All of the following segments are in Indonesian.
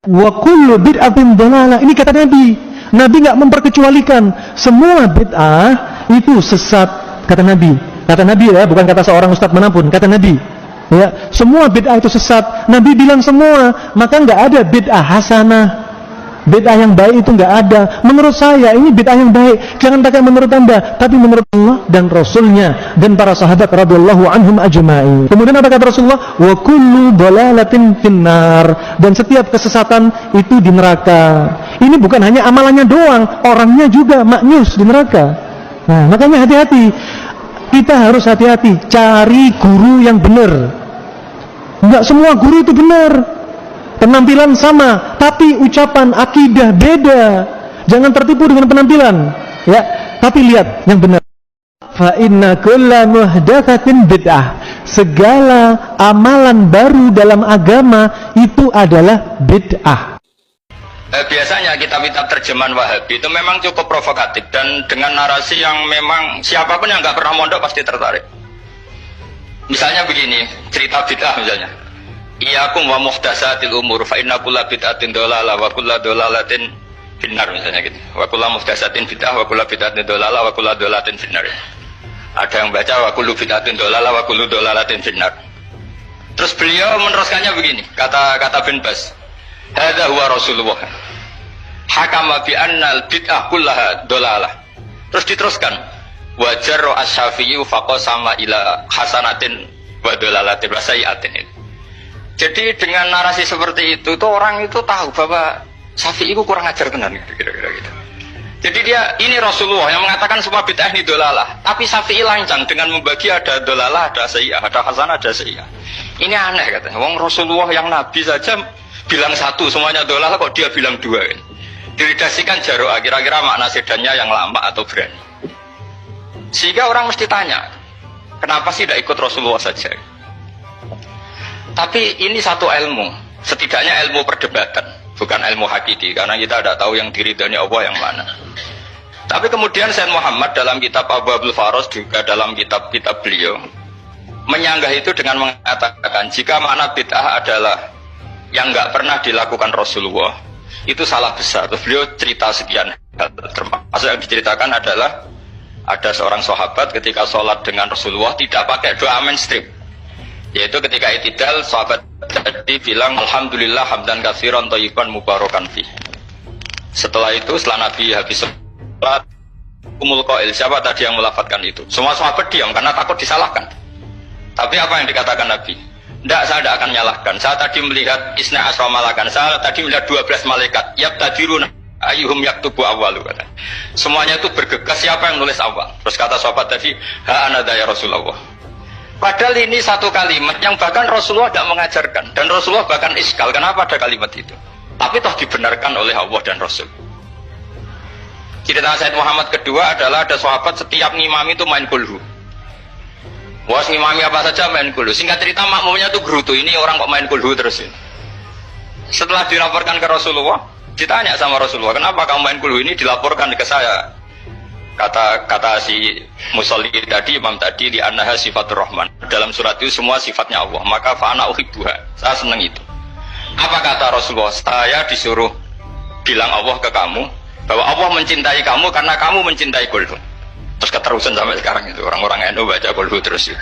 Wa kullu bid'atin dhalalah. Ini kata Nabi. Nabi enggak memperkecualikan. Semua bid'ah itu sesat, kata Nabi. Kata Nabi ya, bukan kata seorang ustaz manapun, kata Nabi. Ya, semua bid'ah itu sesat. Nabi bilang semua, maka enggak ada bid'ah hasanah. Bid'ah yang baik itu enggak ada. Menurut saya ini bid'ah yang baik. Jangan pakai menurut Anda, tapi menurut Allah dan Rasulnya dan para sahabat radhiyallahu anhum ajma'in. Kemudian apa kata Rasulullah? Wa kullu dhalalatin finnar. Dan setiap kesesatan itu di neraka. Ini bukan hanya amalannya doang, orangnya juga maknyus di neraka. Nah, makanya hati-hati. Kita harus hati-hati, cari guru yang benar. Enggak semua guru itu benar. Penampilan sama, tapi ucapan akidah beda. Jangan tertipu dengan penampilan, ya. Tapi lihat yang benar. Fa inna kulla muhdatsatin bid'ah. Segala amalan baru dalam agama itu adalah bid'ah. Biasanya kitab-kitab terjemahan Wahabi itu memang cukup provokatif dan dengan narasi yang memang siapapun yang nggak pernah mondok pasti tertarik. Misalnya begini, cerita bid'ah misalnya. Iyakum wa muhdatsatil umur fa inna kulla bid'atin dhalalah wa kulla dhalalatin finnar, misalnya gitu. Wa kulla muhdatsatin bid'ah wa kulla bid'atin dhalalah wa kulla dhalalatin finnar. Ada yang baca wa kullu bid'atin dhalalah wa kullu dhalalatin finnar. Terus beliau meneruskannya begini, kata bin Bas. Hadza huwa Rasulullah. Hakama bi annal bid'ah kullaha dhalalah. Terus diteruskan. Wa jarra asy-Syafi'i faqasama ila hasanatin wa dhalalatin wa sayyi'atin. Jadi dengan narasi seperti itu tuh orang itu tahu bahwa Syafi'i itu kurang ajar tenan kira-kira gitu. Jadi dia ini Rasulullah yang mengatakan semua bid'ah ini dolalah, tapi Syafi'i lancang dengan membagi ada dolalah, ada sayyi'ah, ada hasanah, ada sayyi'ah. Ini aneh katanya. Wong Rasulullah yang Nabi saja bilang satu semuanya dolalah, kok dia bilang dua kan? Diredasikan jaro'ah, kira-kira makna sedannya yang lama atau berani. Sehingga orang mesti tanya, kenapa sih tidak ikut Rasulullah saja? Tapi ini satu ilmu, setidaknya ilmu perdebatan, bukan ilmu hakiki, karena kita tidak tahu yang diridhani Allah yang mana. Tapi kemudian Sayyid Muhammad dalam kitab Abwaabul Faros, juga dalam kitab-kitab beliau menyanggah itu dengan mengatakan jika makna bid'ah adalah yang nggak pernah dilakukan Rasulullah, itu salah besar. Terus beliau cerita sekian hal, termasuk yang diceritakan adalah ada seorang sahabat ketika sholat dengan Rasulullah tidak pakai doa mainstream, yaitu ketika i'tidal sahabat tadi bilang alhamdulillah hamdan katsiran thayyiban mubarakan fi. Setelah itu setelah Nabi habis sholat umul qail, siapa tadi yang melafadzkan itu? Semua sahabat diam karena takut disalahkan. Tapi apa yang dikatakan Nabi? Tidak, saya tidak akan menyalahkan. Saya tadi melihat isna asra malakan, saya tadi melihat 12 malaikat yabtadiruna ayyuhum yaktubu awwalu. Semuanya itu bergegas siapa yang nulis awal. Terus kata sahabat tadi ha anada ya Rasulullah. Padahal ini satu kalimat yang bahkan Rasulullah tidak mengajarkan, dan Rasulullah bahkan iskal kenapa ada kalimat itu, tapi toh dibenarkan oleh Allah dan Rasul. Cerita Sayyid Muhammad kedua adalah ada sahabat setiap ngimami itu main kulhu. Wah, ngimami apa saja main kulhu. Singkat cerita makmumnya itu gerutu, ini orang kok main kulhu terus ini. Setelah dilaporkan ke Rasulullah, ditanya sama Rasulullah, kenapa kamu main kulhu? Ini dilaporkan ke saya. Kata si musolli tadi, imam tadi, di annaha sifatur rahman, dalam surat itu semua sifatnya Allah, maka fa'ana uhibbuha, saya senang itu. Apa kata Rasulullah? Saya disuruh bilang Allah ke kamu bahwa Allah mencintai kamu karena kamu mencintai kulhu. Terus keterusan sampai sekarang itu orang-orang NU baca kulhu terus itu,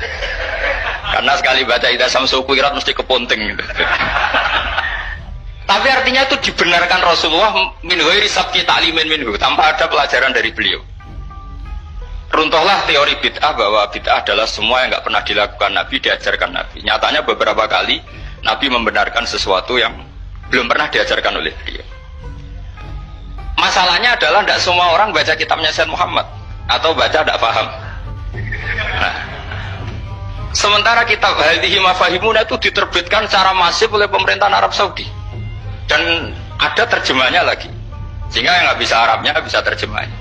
karena sekali baca ida samsu kuirat mesti keponting gitu. Tapi artinya itu dibenarkan Rasulullah min ghairi sabqi ta'limin minhu, tanpa ada pelajaran dari beliau. Runtuhlah teori bid'ah bahwa bid'ah adalah semua yang nggak pernah dilakukan Nabi, diajarkan Nabi. Nyatanya beberapa kali Nabi membenarkan sesuatu yang belum pernah diajarkan oleh beliau. Masalahnya adalah tidak semua orang baca kitabnya Sayyid Muhammad atau baca tidak paham. Nah, sementara kitab Hadhihi Mafahimuna itu diterbitkan secara masif oleh pemerintahan Arab Saudi dan ada terjemahnya lagi, sehingga yang nggak bisa Arabnya bisa terjemahnya.